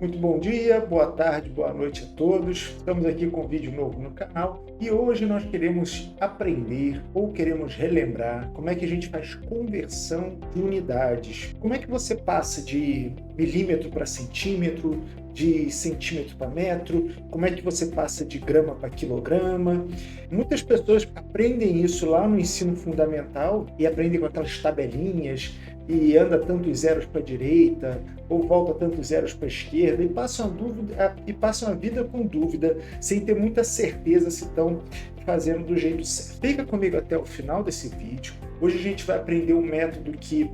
Muito bom dia, boa tarde, boa noite a todos. Estamos aqui com um vídeo novo no canal e hoje nós queremos aprender ou queremos relembrar como é que a gente faz conversão de unidades. Como é que você passa de milímetro para centímetro, de centímetro para metro, como é que você passa de grama para quilograma. Muitas pessoas aprendem isso lá no ensino fundamental e aprendem com aquelas tabelinhas e anda tantos zeros para a direita ou volta tantos zeros para a esquerda e passam a vida com dúvida, sem ter muita certeza se estão fazendo do jeito certo. Fica comigo até o final desse vídeo. Hoje a gente vai aprender um método que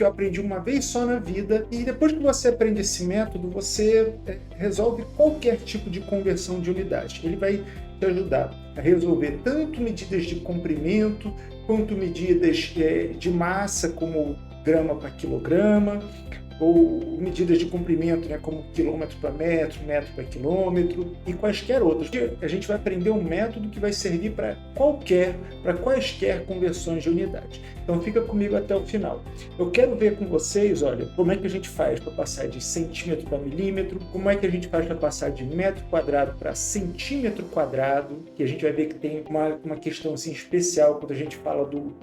eu aprendi uma vez só na vida, e depois que você aprende esse método, você resolve qualquer tipo de conversão de unidade. Ele vai te ajudar a resolver tanto medidas de comprimento, quanto medidas de massa, como grama para quilograma, ou medidas de comprimento, né, como quilômetro para metro, metro para quilômetro e quaisquer outros. A gente vai aprender um método que vai servir para quaisquer conversões de unidade. Então fica comigo até o final. Eu quero ver com vocês, olha, como é que a gente faz para passar de centímetro para milímetro, como é que a gente faz para passar de metro quadrado para centímetro quadrado, que a gente vai ver que tem uma questão assim especial quando a gente fala do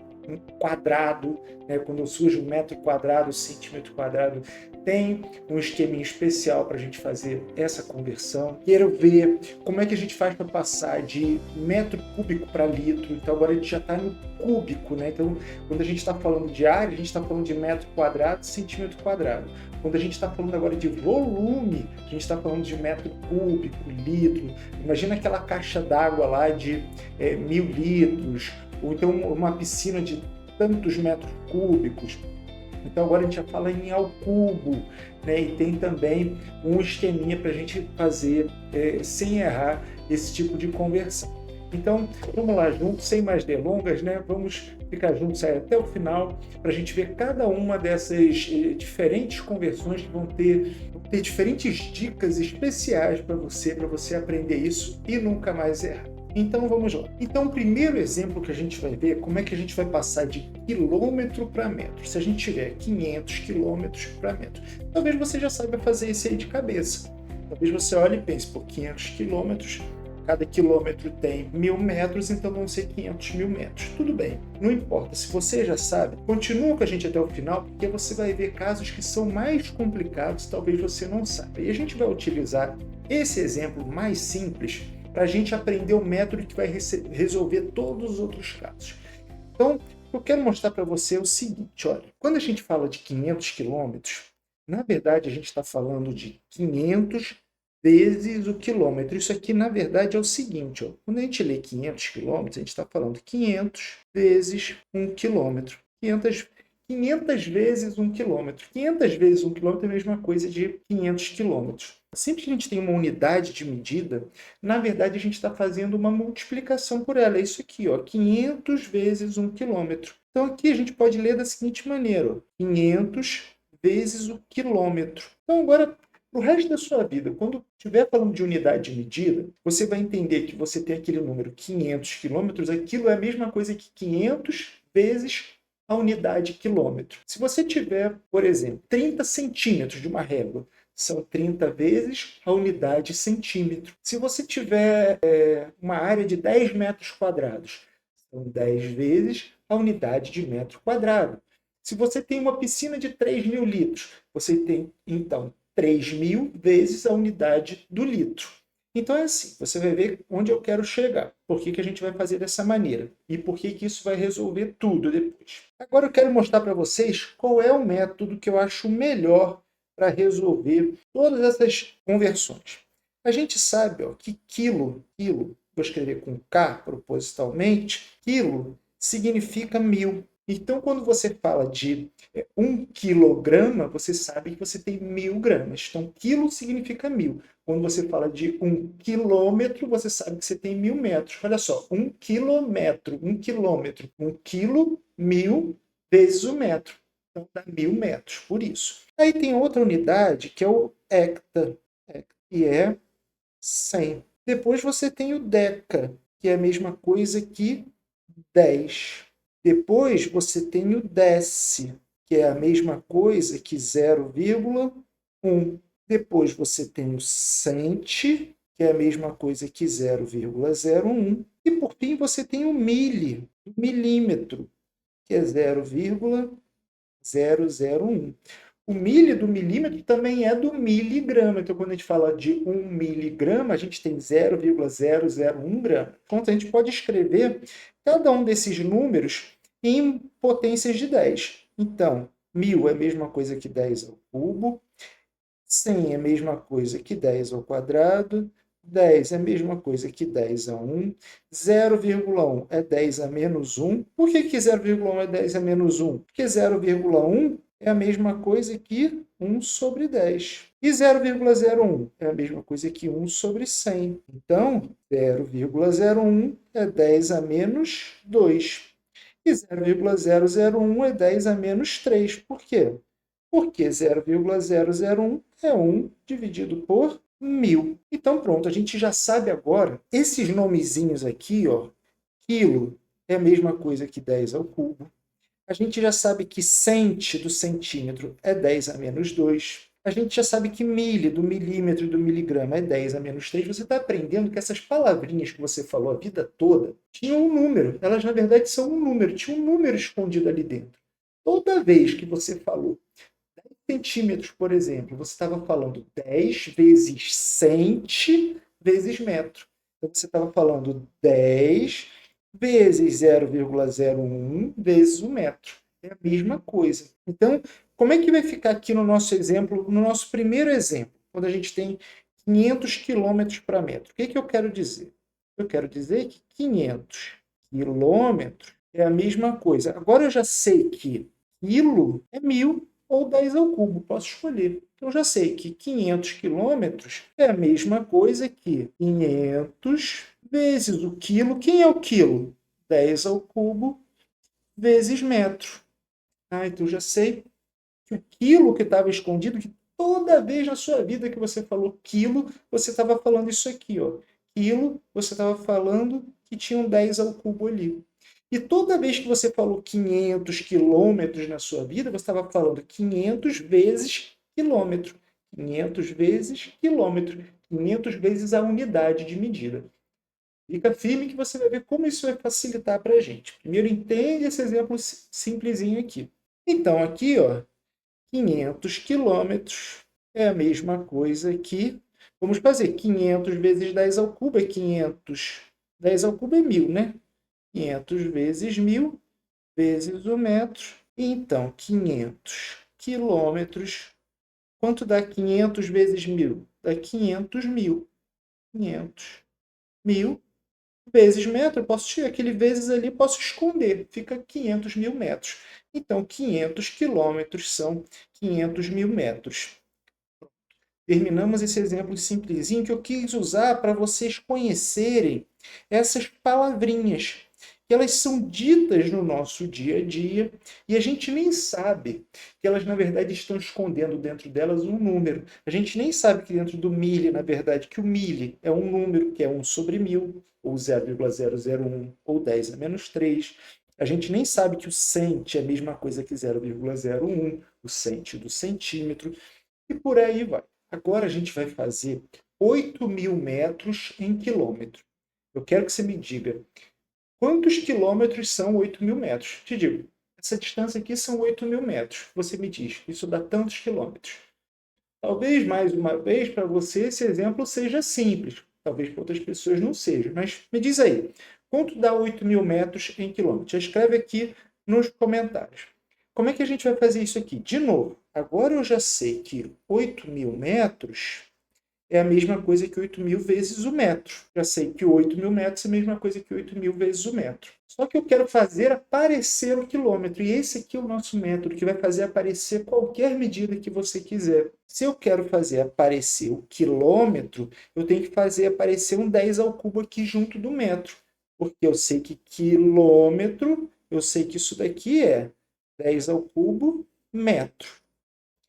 quadrado, né? Quando surge um metro quadrado, centímetro quadrado, tem um esqueminha especial para a gente fazer essa conversão. Quero ver como é que a gente faz para passar de metro cúbico para litro. Então agora a gente já está no cúbico, né? Então quando a gente está falando de área, a gente está falando de metro quadrado, centímetro quadrado. Quando a gente está falando agora de volume, a gente está falando de metro cúbico, litro. Imagina aquela caixa d'água lá de 1.000 litros, ou então uma piscina de tantos metros cúbicos. Então agora a gente já fala em ao cubo, né? E tem também um esqueminha para a gente fazer sem errar esse tipo de conversão. Então vamos lá juntos, sem mais delongas, né? Vamos ficar juntos aí até o final para a gente ver cada uma dessas diferentes conversões que vão ter diferentes dicas especiais para você aprender isso e nunca mais errar. Então vamos lá. Então o primeiro exemplo que a gente vai ver é como é que a gente vai passar de quilômetro para metro. Se a gente tiver 500 quilômetros para metro. Talvez você já saiba fazer isso aí de cabeça. Talvez você olhe e pense, por 500 quilômetros, cada quilômetro tem 1.000 metros, então vão ser 500.000 metros. Tudo bem, não importa. Se você já sabe, continua com a gente até o final, porque você vai ver casos que são mais complicados, talvez você não saiba. E a gente vai utilizar esse exemplo mais simples para a gente aprender o método que vai resolver todos os outros casos. Então, eu quero mostrar para você o seguinte, olha, quando a gente fala de 500 quilômetros, na verdade a gente está falando de 500 vezes o quilômetro. Isso aqui, na verdade, é o seguinte, ó, quando a gente lê 500 quilômetros, a gente está falando 500 vezes 1 quilômetro. 500 vezes 1 quilômetro. 500 vezes 1 quilômetro é a mesma coisa de 500 quilômetros. Sempre que a gente tem uma unidade de medida, na verdade a gente está fazendo uma multiplicação por ela. É isso aqui, ó, 500 vezes 1 quilômetro. Então aqui a gente pode ler da seguinte maneira, ó, 500 vezes o quilômetro. Então agora, para o resto da sua vida, quando estiver falando de unidade de medida, você vai entender que você tem aquele número 500 quilômetros, aquilo é a mesma coisa que 500 vezes a unidade quilômetro. Se você tiver, por exemplo, 30 centímetros de uma régua, são 30 vezes a unidade centímetro. Se você tiver uma área de 10 metros quadrados, são 10 vezes a unidade de metro quadrado. Se você tem uma piscina de 3.000 litros, você tem, então, 3.000 vezes a unidade do litro. Então é assim, você vai ver onde eu quero chegar. Por que a gente vai fazer dessa maneira? E por que isso vai resolver tudo depois. Agora eu quero mostrar para vocês qual é o método que eu acho melhor para resolver todas essas conversões. A gente sabe, ó, que quilo, vou escrever com K propositalmente, quilo significa 1.000. Então, quando você fala de 1 quilograma, você sabe que você tem 1.000 gramas. Então, quilo significa 1.000. Quando você fala de 1 quilômetro, você sabe que você tem 1.000 metros. Olha só, 1 quilômetro, 1 quilômetro. 1 quilo, 1.000 vezes o metro. Então, dá 1.000 metros, por isso. Aí tem outra unidade, que é o hecta, que é 100. Depois você tem o deca, que é a mesma coisa que 10. Depois você tem o deci, que é a mesma coisa que 0,1. Depois você tem o cent, que é a mesma coisa que 0,01. E por fim você tem o milímetro, que é 0,001. O milho do milímetro também é do miligrama. Então, quando a gente fala de 1 miligrama, a gente tem 0,001 grama. Então, a gente pode escrever cada um desses números em potências de 10. Então, 1000 é a mesma coisa que 10 ao cubo, 100 é a mesma coisa que 10 ao quadrado, 10 é a mesma coisa que 10 a 1, 0,1 é 10 a menos 1. Por que 0,1 é 10 a menos 1? Porque 0,1 é a mesma coisa que 1 sobre 10. E 0,01 é a mesma coisa que 1 sobre 100. Então, 0,01 é 10 a menos 2. E 0,001 é 10 a menos 3. Por quê? Porque 0,001 é 1 dividido por 1000. Então, pronto, a gente já sabe agora, esses nomezinhos aqui, ó, quilo é a mesma coisa que 10 ao cubo. A gente já sabe que cent do centímetro é 10 a menos 2. A gente já sabe que milho do milímetro e do miligrama é 10 a menos 3. Você está aprendendo que essas palavrinhas que você falou a vida toda tinham um número. Elas, na verdade, são um número. Tinha um número escondido ali dentro. Toda vez que você falou centímetros, por exemplo, você estava falando 10 vezes cent vezes metro. Então, você estava falando 10 vezes 0,01 vezes o metro. É a mesma coisa. Então, como é que vai ficar aqui no nosso exemplo, no nosso primeiro exemplo, quando a gente tem 500 quilômetros para metro? O que que eu quero dizer? Eu quero dizer que 500 quilômetros é a mesma coisa. Agora eu já sei que quilo é 1000 ou 10 ao cubo, posso escolher. Então, já sei que 500 quilômetros é a mesma coisa que 500 vezes o quilo. Quem é o quilo? 10 ao cubo vezes metro. Então, já sei que o quilo que estava escondido, que toda vez na sua vida que você falou quilo, você estava falando isso aqui, ó. Quilo, você estava falando que tinha um 10 ao cubo ali. E toda vez que você falou 500 quilômetros na sua vida, você estava falando 500 vezes quilômetro. 500 vezes quilômetro. 500 vezes a unidade de medida. Fica firme que você vai ver como isso vai facilitar para a gente. Primeiro, entende esse exemplo simplesinho aqui. Então, aqui, ó, 500 quilômetros é a mesma coisa que... Vamos fazer 500 vezes 10 ao cubo é 500. 10 ao cubo é 1000, né? 500 vezes 1000 vezes o metro. Então, 500 quilômetros. Quanto dá 500 vezes 1000? Dá 500 mil. 500 mil vezes metro. Eu posso tirar aquele vezes ali, posso esconder. Fica 500 mil metros. Então, 500 quilômetros são 500 mil metros. Terminamos esse exemplo simplesinho que eu quis usar para vocês conhecerem essas palavrinhas, que elas são ditas no nosso dia a dia e a gente nem sabe que elas, na verdade, estão escondendo dentro delas um número. A gente nem sabe que dentro do milho, na verdade, que o milho é um número, que é 1 sobre 1000, ou 0,001, ou 10 a menos 3. A gente nem sabe que o cent é a mesma coisa que 0,01, o cent do centímetro, e por aí vai. Agora a gente vai fazer 8.000 metros em quilômetro. Eu quero que você me diga quantos quilômetros são 8.000 metros. Te digo, essa distância aqui são 8.000 metros. Você me diz, isso dá tantos quilômetros. Talvez, mais uma vez, para você esse exemplo seja simples. Talvez para outras pessoas não seja. Mas me diz aí, quanto dá 8.000 metros em quilômetros? Já escreve aqui nos comentários. Como é que a gente vai fazer isso aqui? De novo, agora eu já sei que 8.000 metros é a mesma coisa que 8.000 vezes o metro. Já sei que 8.000 metros é a mesma coisa que 8.000 vezes o metro. Só que eu quero fazer aparecer o quilômetro. E esse aqui é o nosso método, que vai fazer aparecer qualquer medida que você quiser. Se eu quero fazer aparecer o quilômetro, eu tenho que fazer aparecer um 10 ao cubo aqui junto do metro. Porque eu sei que quilômetro, eu sei que isso daqui é 10 ao cubo metro.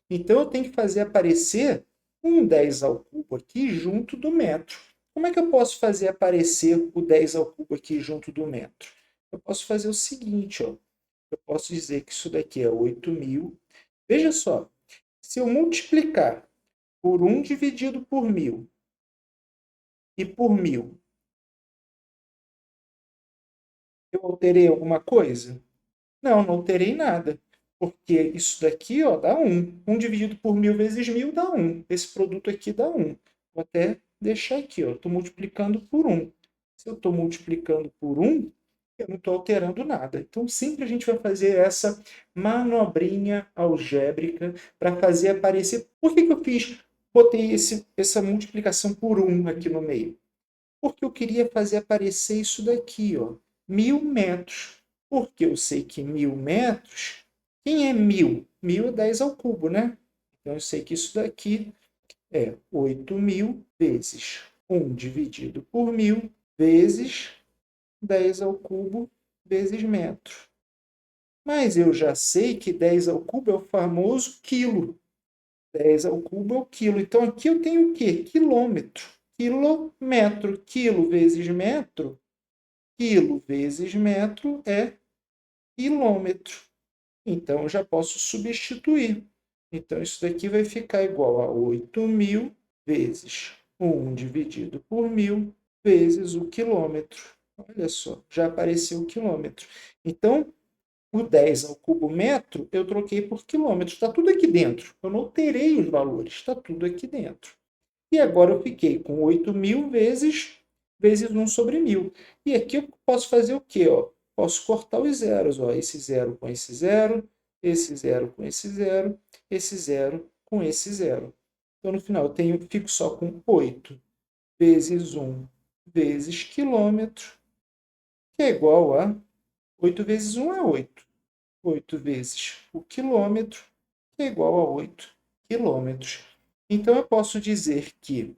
Então, eu tenho que fazer aparecer um 10 ao cubo aqui junto do metro. Como é que eu posso fazer aparecer o 10 ao cubo aqui junto do metro? Eu posso fazer o seguinte, ó. Eu posso dizer que isso daqui é 8.000. Veja só, se eu multiplicar por 1 dividido por 1.000 e por 1.000, eu alterei alguma coisa? Não, não alterei nada. Porque isso daqui, ó, dá 1. 1 dividido por 1.000 vezes 1.000 dá 1. Esse produto aqui dá 1. Vou até deixar aqui, ó. Estou multiplicando por 1. Se eu estou multiplicando por 1, eu não estou alterando nada. Então, sempre a gente vai fazer essa manobrinha algébrica para fazer aparecer. Por que eu botei essa multiplicação por 1 aqui no meio? Porque eu queria fazer aparecer isso daqui, ó, 1.000 metros. Porque eu sei que 1.000 metros, quem é 1.000? 1.000 é 10 ao cubo, né? Então eu sei que isso daqui é 8.000 vezes 1 dividido por 1.000 vezes 10 ao cubo vezes metro. Mas eu já sei que 10 ao cubo é o famoso quilo. 10 ao cubo é o quilo. Então aqui eu tenho o quê? Quilômetro. Quilômetro. Quilo vezes metro. Quilo vezes metro é quilômetro. Então eu já posso substituir. Então isso daqui vai ficar igual a 8.000 vezes 1 dividido por 1.000 vezes o quilômetro. Olha só, já apareceu o quilômetro. Então, o 10 ao cubo metro, eu troquei por quilômetro. Está tudo aqui dentro. Eu não alterei os valores. Está tudo aqui dentro. E agora eu fiquei com 8.000 vezes 1 sobre 1.000. E aqui eu posso fazer o quê? Ó? Posso cortar os zeros. Ó. Esse zero com esse zero, esse zero com esse zero, esse zero com esse zero. Então, no final, eu fico só com 8 vezes 1 vezes quilômetro, que é igual a 8 vezes 1 é 8. 8 vezes o quilômetro, que é igual a 8 quilômetros. Então, eu posso dizer que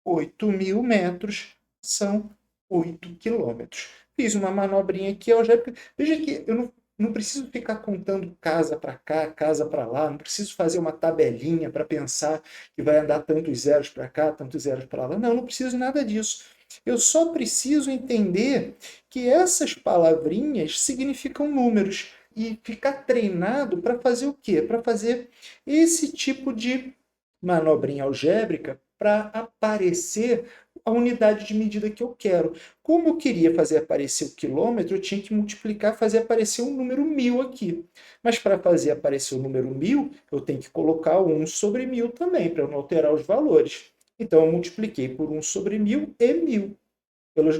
8.000 metros são 8 quilômetros. Fiz uma manobrinha aqui algébrica. Veja que eu não preciso ficar contando casa para cá, casa para lá, não preciso fazer uma tabelinha para pensar que vai andar tantos zeros para cá, tantos zeros para lá. Não, não preciso nada disso. Eu só preciso entender que essas palavrinhas significam números e ficar treinado para fazer o quê? Para fazer esse tipo de manobrinha algébrica para aparecer a unidade de medida que eu quero. Como eu queria fazer aparecer o quilômetro, eu tinha que multiplicar, fazer aparecer um número 1.000 aqui. Mas para fazer aparecer o número 1.000, eu tenho que colocar 1 sobre 1.000 também, para eu não alterar os valores. Então, eu multipliquei por 1 sobre 1.000 e 1.000,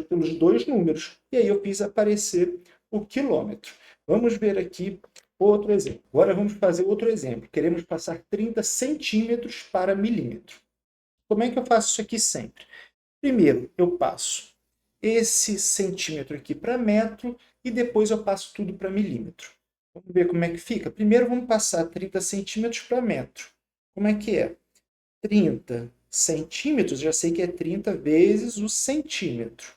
pelos dois números. E aí eu fiz aparecer o quilômetro. Vamos ver aqui outro exemplo. Agora vamos fazer outro exemplo. Queremos passar 30 centímetros para milímetro. Como é que eu faço isso aqui sempre? Primeiro, eu passo esse centímetro aqui para metro e depois eu passo tudo para milímetro. Vamos ver como é que fica? Primeiro vamos passar 30 centímetros para metro. Como é que é? 30 centímetros, já sei que é 30 vezes o centímetro,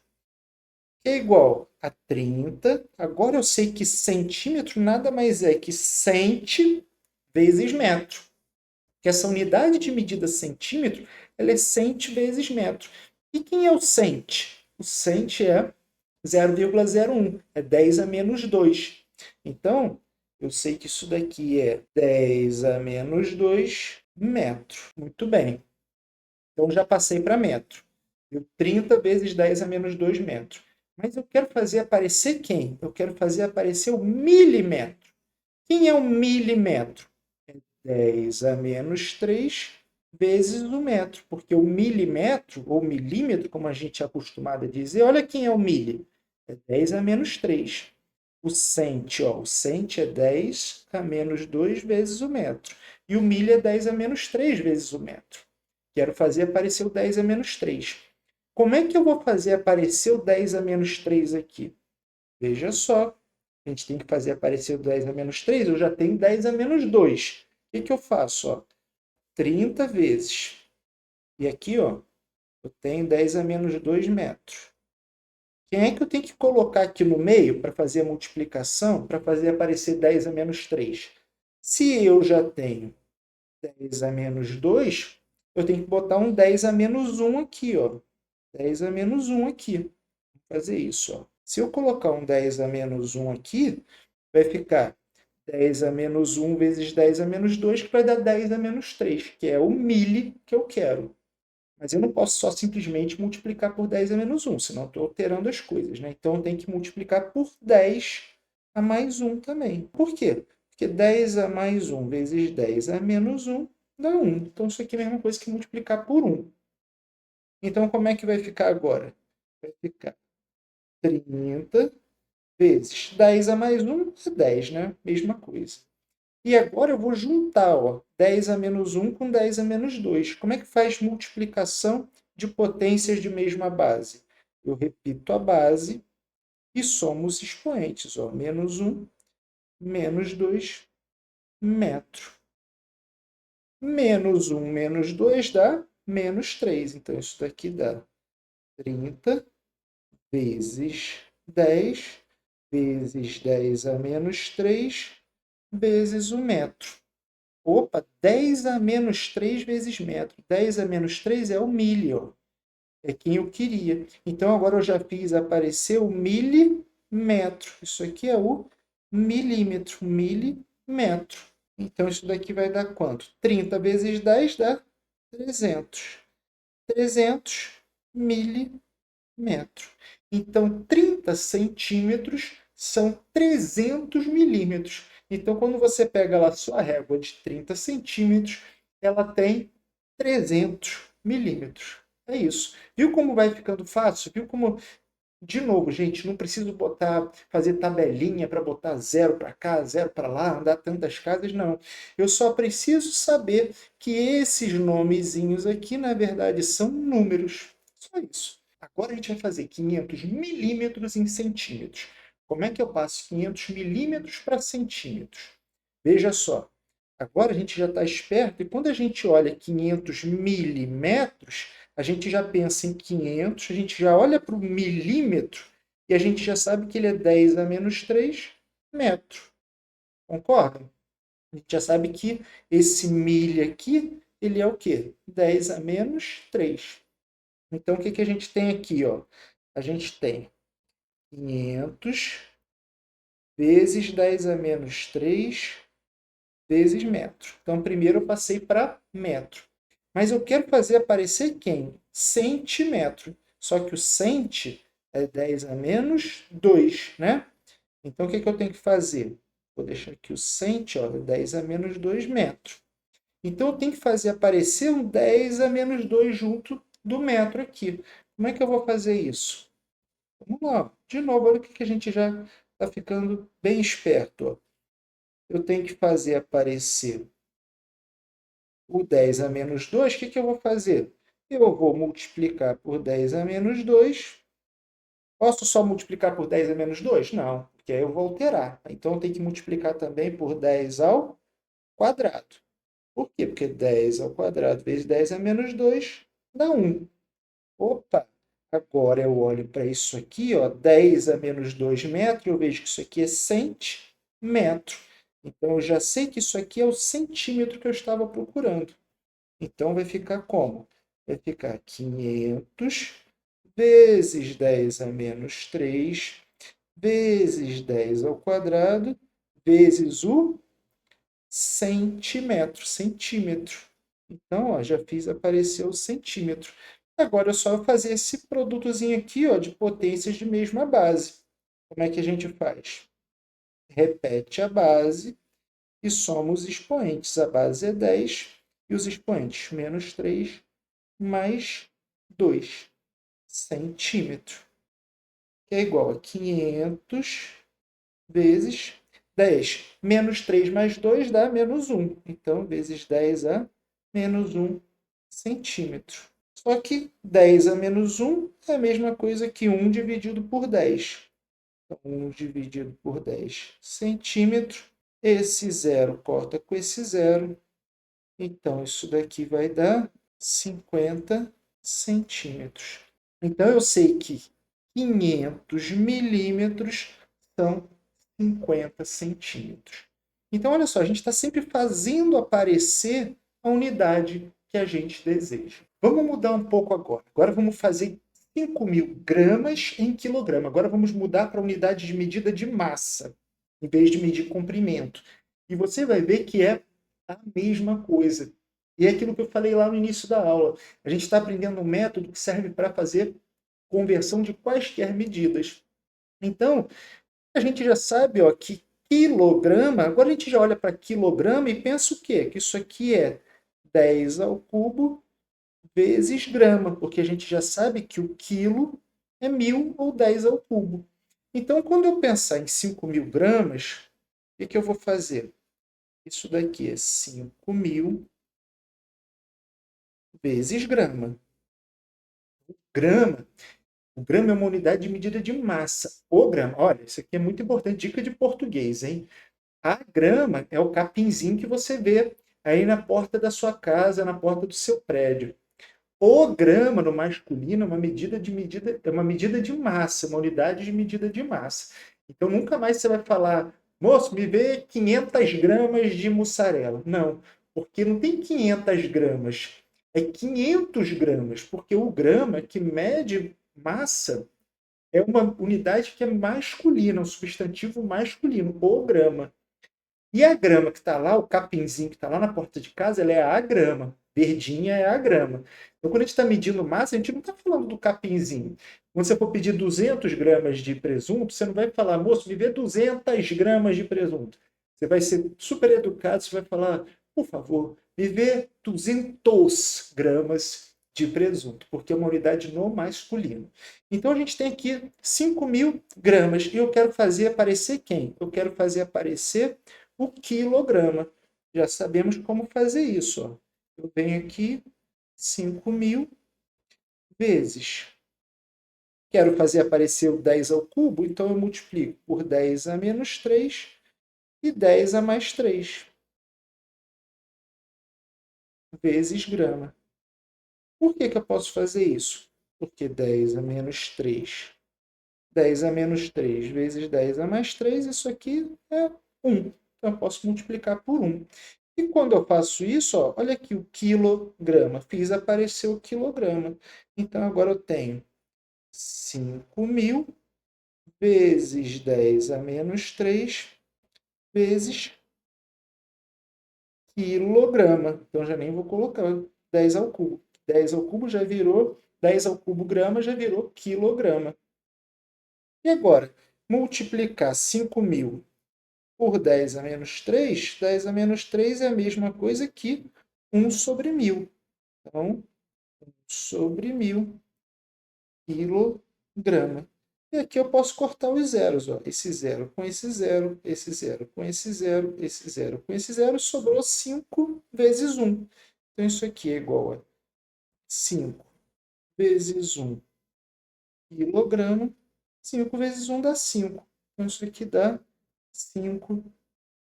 que é igual a 30. Agora eu sei que centímetro nada mais é que centi vezes metro. Que essa unidade de medida centímetro, ela é centi vezes metro. E quem é o centi? O centi é 0,01, é 10 a menos 2. Então, eu sei que isso daqui é 10 a menos 2 metro. Muito bem. Então, já passei para metro. 30 vezes 10 a menos 2 metros. Mas eu quero fazer aparecer quem? Eu quero fazer aparecer o milímetro. Quem é o milímetro? 10 a menos 3 vezes o metro, porque o milímetro, ou milímetro, como a gente é acostumado a dizer, olha quem é o milho, é 10 a menos 3. O centi, ó, o centi é 10 a menos 2 vezes o metro. E o milho é 10 a menos 3 vezes o metro. Quero fazer aparecer o 10 a menos 3. Como é que eu vou fazer aparecer o 10 a menos 3 aqui? Veja só, a gente tem que fazer aparecer o 10 a menos 3, eu já tenho 10 a menos 2. O que eu faço? Ó? 30 vezes. E aqui, ó, eu tenho 10 a menos 2 metros. Quem é que eu tenho que colocar aqui no meio para fazer a multiplicação, para fazer aparecer 10 a menos 3? Se eu já tenho 10 a menos 2, eu tenho que botar um 10 a menos 1 aqui, ó. 10 a menos 1 aqui. Vou fazer isso, ó. Se eu colocar um 10 a menos 1 aqui, vai ficar 10 a menos 1 vezes 10 a menos 2, que vai dar 10 a menos 3, que é o mili que eu quero. Mas eu não posso só simplesmente multiplicar por 10 a menos 1, senão estou alterando as coisas, né? Então eu tenho que multiplicar por 10 a mais 1 também. Por quê? Porque 10 a mais 1 vezes 10 a menos 1 dá 1. Então isso aqui é a mesma coisa que multiplicar por 1. Então como é que vai ficar agora? Vai ficar 30 vezes 10 a mais 1 é 10, né? Mesma coisa. E agora eu vou juntar, ó, 10 a menos 1 com 10 a menos 2. Como é que faz multiplicação de potências de mesma base? Eu repito a base e somo os expoentes. Ó, menos 1, menos 2, metro. Menos 1, menos 2 dá menos 3. Então, isso daqui dá 30 vezes 10 vezes 10 a menos 3 vezes o metro. Opa, 10 a menos 3 vezes metro. 10 a menos 3 é o milho. É quem eu queria. Então, agora eu já fiz aparecer o milímetro. Isso aqui é o milímetro. Milímetro. Então, isso daqui vai dar quanto? 30 vezes 10 dá 300. 300 milímetros. Então, 30 centímetros são 300 milímetros. Então, quando você pega lá a sua régua de 30 centímetros, ela tem 300 milímetros. É isso. Viu como vai ficando fácil? Viu como... De novo, gente, não preciso fazer tabelinha para botar zero para cá, zero para lá, andar tantas casas, não. Eu só preciso saber que esses nomezinhos aqui, na verdade, são números. Só isso. Agora a gente vai fazer 500 milímetros em centímetros. Como é que eu passo 500 milímetros para centímetros? Veja só. Agora a gente já está esperto e quando a gente olha 500 milímetros, a gente já pensa em 500, a gente já olha para o milímetro e a gente já sabe que ele é 10 a menos 3 metro. Concordam? A gente já sabe que esse milha aqui, ele é o quê? 10 a menos 3. Então, o que, que a gente tem aqui? Ó? A gente tem 500 vezes 10 a menos 3 vezes metro. Então, primeiro eu passei para metro. Mas eu quero fazer aparecer quem? Centímetro. Só que o centi é 10 a menos 2, né? Então, o que, que eu tenho que fazer? Vou deixar aqui o centi, ó, 10 a menos 2 metros. Então, eu tenho que fazer aparecer um 10 a menos 2 junto do metro aqui. Como é que eu vou fazer isso? Vamos lá. De novo, olha o que a gente já está ficando bem esperto. Ó. Eu tenho que fazer aparecer o 10 a menos 2. O que eu vou fazer? Eu vou multiplicar por 10 a menos 2. Posso só multiplicar por 10 a menos 2? Não, porque aí eu vou alterar. Então, eu tenho que multiplicar também por 10 ao quadrado. Por quê? Porque 10 ao quadrado vezes 10 a menos 2 dá 1. Opa! Agora eu olho para isso aqui, ó, 10 a menos 2 metros, eu vejo que isso aqui é centímetro. Então, eu já sei que isso aqui é o centímetro que eu estava procurando. Então, vai ficar como? Vai ficar 500 vezes 10 a menos 3 vezes 10 ao quadrado vezes o centímetro. Centímetro. Então, ó, já fiz aparecer o centímetro. Agora é só fazer esse produtozinho aqui, ó, de potências de mesma base. Como é que a gente faz? Repete a base e soma os expoentes. A base é 10 e os expoentes menos 3 mais 2 centímetro, que é igual a 500 vezes 10. Menos 3 mais 2 dá menos 1. Então, vezes 10 a menos 1 centímetro. Só que 10 a menos 1 é a mesma coisa que 1 dividido por 10. Então, 1 dividido por 10 centímetro. Esse zero corta com esse zero. Então, isso daqui vai dar 50 centímetros. Então, eu sei que 500 milímetros são 50 centímetros. Então, olha só, a gente está sempre fazendo aparecer a unidade que a gente deseja. Vamos mudar um pouco agora. Agora vamos fazer 5.000 gramas em quilograma. Agora vamos mudar para a unidade de medida de massa, em vez de medir comprimento. E você vai ver que é a mesma coisa. E é aquilo que eu falei lá no início da aula. A gente está aprendendo um método que serve para fazer conversão de quaisquer medidas. Então, a gente já sabe, ó, que quilograma, agora a gente já olha para quilograma e pensa o quê? Que isso aqui é 10 ao cubo vezes grama, porque a gente já sabe que o quilo é 1.000 ou 10 ao cubo. Então, quando eu pensar em 5.000 gramas, o que eu vou fazer? Isso daqui é 5.000 vezes grama. Grama, o grama é uma unidade de medida de massa. O grama, olha, isso aqui é muito importante, dica de português, hein? A grama é o capinzinho que você vê aí na porta da sua casa, na porta do seu prédio. O grama no masculino é uma medida de massa, uma unidade de medida de massa. Então nunca mais você vai falar, moço, me vê 500 gramas de mussarela. Não, porque não tem 500 gramas, é 500 gramas, porque o grama que mede massa é uma unidade que é masculina, um substantivo masculino, o grama. E a grama que está lá, o capinzinho que está lá na porta de casa, ela é a grama. Verdinha é a grama. Então, quando a gente está medindo massa, a gente não está falando do capinzinho. Quando você for pedir 200 gramas de presunto, você não vai falar, moço, me vê 200 gramas de presunto. Você vai ser super educado, você vai falar, por favor, me vê 200 gramas de presunto, porque é uma unidade no masculino. Então, a gente tem aqui 5.000 gramas. E eu quero fazer aparecer quem? Eu quero fazer aparecer o quilograma. Já sabemos como fazer isso. Ó. Eu venho aqui 5.000 vezes. Quero fazer aparecer o 10 ao cubo, então eu multiplico por 10 a menos 3 e 10 a mais 3 vezes grama. Por que eu posso fazer isso? Porque 10 a menos 3, 10 a menos 3 vezes 10 a mais 3, isso aqui é 1. Então eu posso multiplicar por 1. E quando eu faço isso, ó, olha aqui o quilograma. Fiz aparecer o quilograma. Então agora eu tenho 5.000 vezes 10 a menos 3 vezes quilograma. Então já nem vou colocar 10 ao cubo. 10 ao cubo já virou, 10 ao cubo grama já virou quilograma. E agora, multiplicar 5.000 por 10 a menos 3, 10 a menos 3 é a mesma coisa que 1 sobre 1.000. Então, 1 sobre 1.000 quilograma. E aqui eu posso cortar os zeros. Ó. Esse zero com esse zero, esse zero com esse zero, esse zero com esse zero, sobrou 5 vezes 1. Então, isso aqui é igual a 5 vezes 1 quilograma. 5 vezes 1 dá 5. Então, isso aqui dá 5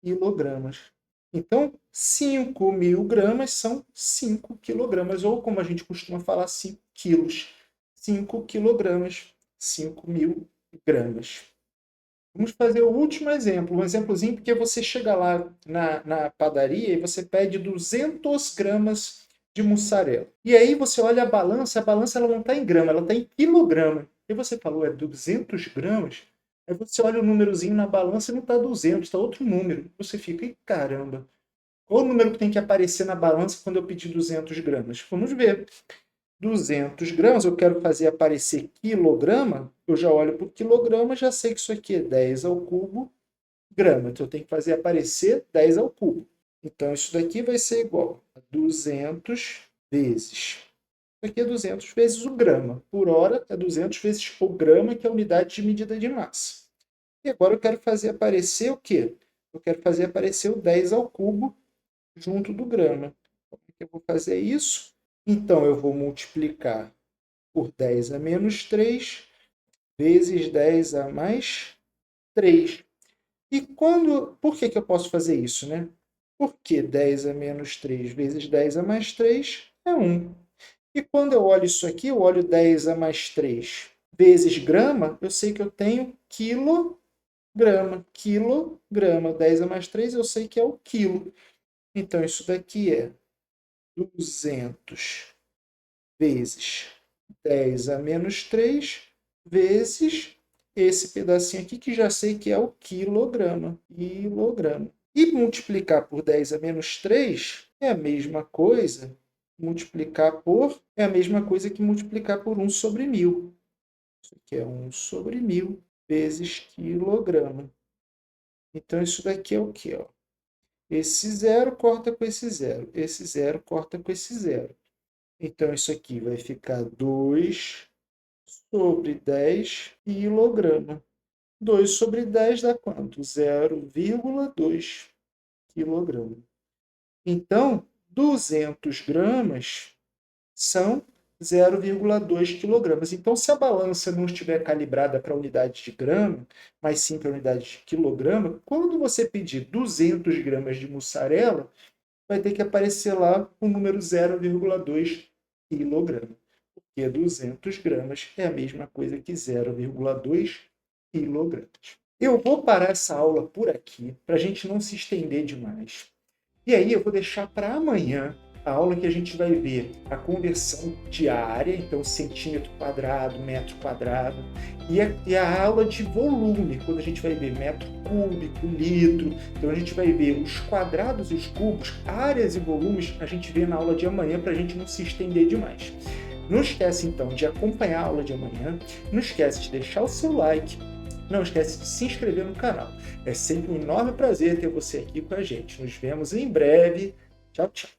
quilogramas. Então, 5.000 gramas são 5 quilogramas, ou como a gente costuma falar, 5 quilos. 5 quilogramas, 5.000 gramas. Vamos fazer o último exemplo, um exemplozinho, porque você chega lá na padaria e você pede 200 gramas de mussarela. E aí você olha a balança ela não está em grama, ela está em quilograma. E você falou, é 200 gramas? Aí você olha o númerozinho na balança e não está 200, está outro número. Você fica, e caramba, qual o número que tem que aparecer na balança quando eu pedir 200 gramas? Vamos ver. 200 gramas, eu quero fazer aparecer quilograma, eu já olho para o quilograma, já sei que isso aqui é 10 ao cubo grama. Então, eu tenho que fazer aparecer 10 ao cubo. Então, isso daqui vai ser igual a 200 vezes. Isso aqui é 200 vezes o grama. Por hora, é 200 vezes o grama, que é a unidade de medida de massa. E agora eu quero fazer aparecer o quê? Eu quero fazer aparecer o 10 ao cubo junto do grama. Como é que eu vou fazer isso? Então, eu vou multiplicar por 10 a menos 3 vezes 10 a mais 3. E por que eu posso fazer isso, né? Porque 10 a menos 3 vezes 10 a mais 3 é 1. E quando eu olho isso aqui, eu olho 10 a mais 3 vezes grama, eu sei que eu tenho quilograma. Quilograma. 10 a mais 3 eu sei que é o quilo. Então, isso daqui é 200 vezes 10 a menos 3 vezes esse pedacinho aqui, que já sei que é o quilograma. Quilograma. E multiplicar por 10 a menos 3 é a mesma coisa. Multiplicar por é a mesma coisa que multiplicar por 1 sobre 1.000. Isso aqui é 1 sobre 1.000 vezes quilograma. Então, isso daqui é o quê? Ó? Esse zero corta com esse zero. Esse zero corta com esse zero. Então, isso aqui vai ficar 2 sobre 10 quilograma. 2 sobre 10 dá quanto? 0,2 quilograma. Então, 200 gramas são 0,2 quilogramas. Então, se a balança não estiver calibrada para a unidade de grama, mas sim para a unidade de quilograma, quando você pedir 200 gramas de mussarela, vai ter que aparecer lá o número 0,2 quilograma. Porque 200 gramas é a mesma coisa que 0,2 quilogramas. Eu vou parar essa aula por aqui, para a gente não se estender demais. E aí eu vou deixar para amanhã a aula que a gente vai ver a conversão de área, então centímetro quadrado, metro quadrado, e a aula de volume, quando a gente vai ver metro cúbico, litro. Então a gente vai ver os quadrados e os cubos, áreas e volumes, a gente vê na aula de amanhã para a gente não se estender demais. Não esquece então de acompanhar a aula de amanhã, não esquece de deixar o seu like, não esquece de se inscrever no canal. É sempre um enorme prazer ter você aqui com a gente. Nos vemos em breve. Tchau, tchau.